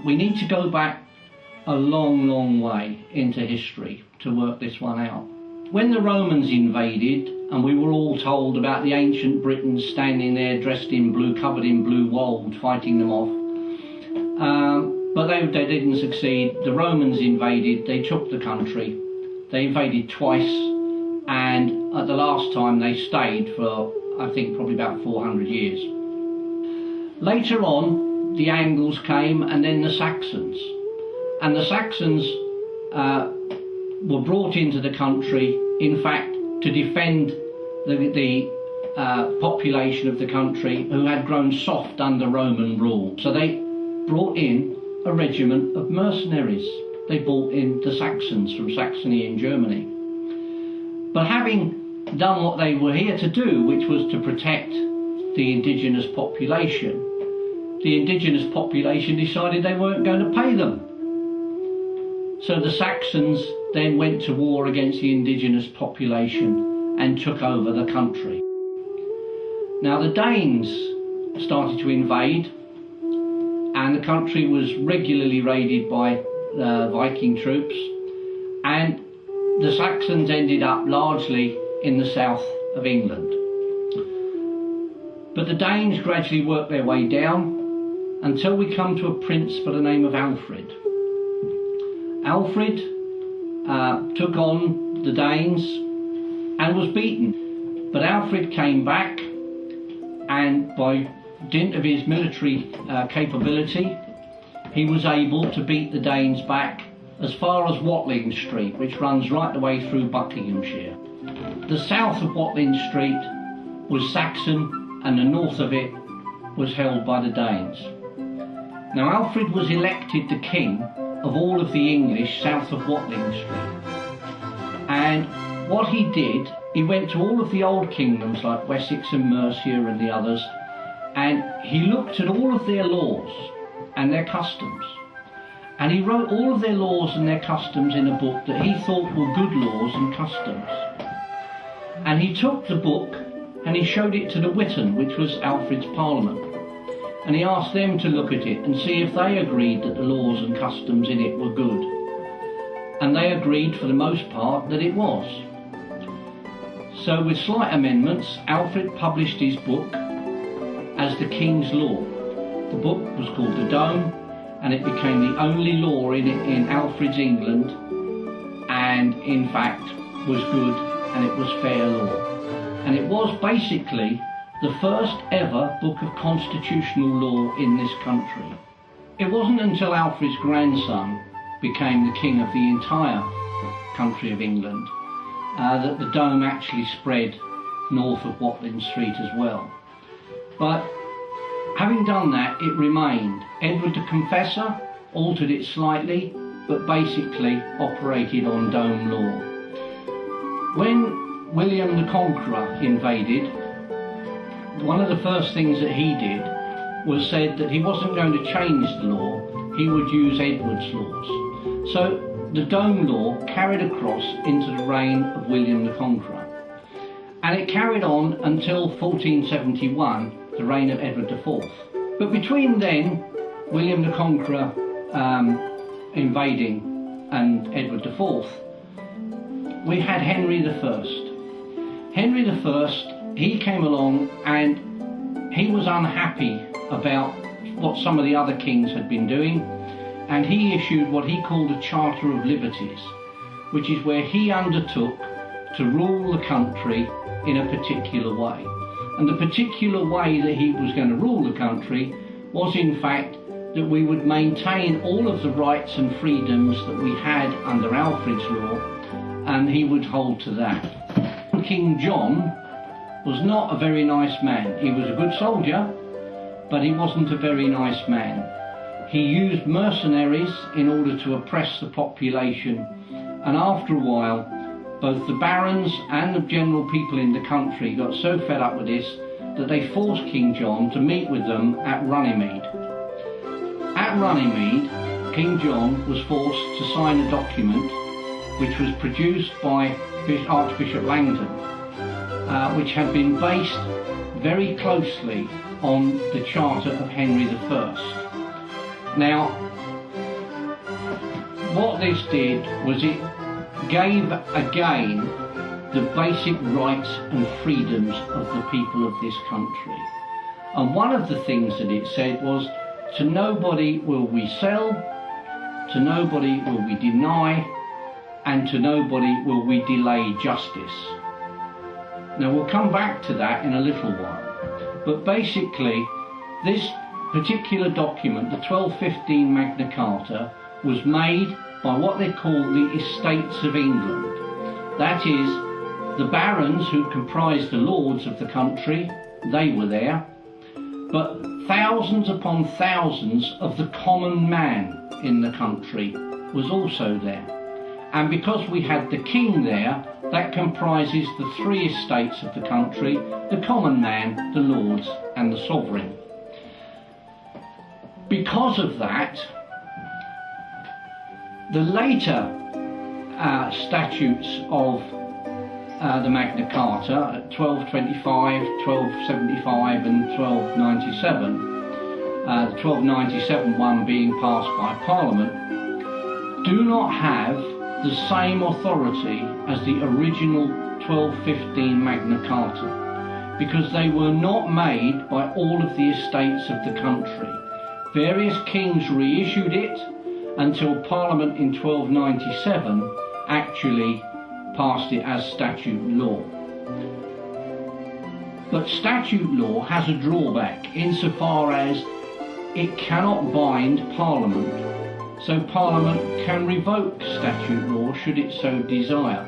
we need to go back a long way into history to work this one out. When the Romans invaded, and we were all told about the ancient Britons standing there dressed in blue, covered in blue wold, fighting them off, but they didn't succeed. The Romans invaded, they took the country, they invaded twice, and at the last time they stayed for, I think, probably about 400 years. Later on, the Angles came, and then the Saxons. And the Saxons were brought into the country, in fact, to defend the population of the country who had grown soft under Roman rule. So they brought in a regiment of mercenaries. They brought in the Saxons from Saxony in Germany. But having done what they were here to do, which was to protect the indigenous population, the indigenous population decided they weren't going to pay them. So the Saxons then went to war against the indigenous population and took over the country. Now the Danes started to invade, and the country was regularly raided by Viking troops, and the Saxons ended up largely in the south of England. But the Danes gradually worked their way down until we come to a prince by the name of Alfred. Alfred took on the Danes and was beaten. But Alfred came back, and by dint of his military capability, he was able to beat the Danes back as far as Watling Street, which runs right the way through Buckinghamshire. The south of Watling Street was Saxon, and the north of it was held by the Danes. Now Alfred was elected the king of all of the English south of Watling Street. And what he did, he went to all of the old kingdoms like Wessex and Mercia and the others, and he looked at all of their laws and their customs. And he wrote all of their laws and their customs in a book that he thought were good laws and customs. And he took the book and he showed it to the Witan, which was Alfred's parliament. And he asked them to look at it and see if they agreed that the laws and customs in it were good. And they agreed for the most part that it was. So with slight amendments, Alfred published his book as the King's Law. The book was called The Dome, and it became the only law in Alfred's England, and in fact was good, and it was fair law. And it was basically the first ever book of constitutional law in this country. It wasn't until Alfred's grandson became the king of the entire country of England that the Dome actually spread north of Watling Street as well. But having done that, it remained. Edward the Confessor altered it slightly, but basically operated on Dome law. When William the Conqueror invaded, one of the first things that he did was said that he wasn't going to change the law, he would use Edward's laws. So the Dome law carried across into the reign of William the Conqueror. And it carried on until 1471, the reign of Edward IV. But between then, William the Conqueror invading and Edward IV, we had Henry I. Henry I, he came along and he was unhappy about what some of the other kings had been doing, and he issued what he called a Charter of Liberties, which is where he undertook to rule the country in a particular way. And the particular way that he was going to rule the country was in fact that we would maintain all of the rights and freedoms that we had under Alfred's law, and he would hold to that. King John was not a very nice man. He was a good soldier, but he wasn't a very nice man. He used mercenaries in order to oppress the population, and after a while both the barons and the general people in the country got so fed up with this that they forced King John to meet with them at Runnymede. At Runnymede, King John was forced to sign a document which was produced by Archbishop Langton, which had been based very closely on the Charter of Henry I. Now, what this did was it gave again the basic rights and freedoms of the people of this country. And one of the things that it said was, to nobody will we sell, to nobody will we deny, and to nobody will we delay justice. Now we'll come back to that in a little while. But basically, this particular document, the 1215 Magna Carta, was made by what they call the Estates of England. That is, the barons who comprised the lords of the country, they were there, but thousands upon thousands of the common man in the country was also there. And because we had the king there, that comprises the three estates of the country: the common man, the lords, and the sovereign. Because of that, the later statutes of the Magna Carta, 1225, 1275 and 1297, the 1297 one being passed by Parliament, do not have the same authority as the original 1215 Magna Carta, because they were not made by all of the estates of the country. Various kings reissued it until Parliament in 1297 actually passed it as statute law. But statute law has a drawback insofar as it cannot bind Parliament, so Parliament can revoke statute law should it so desire.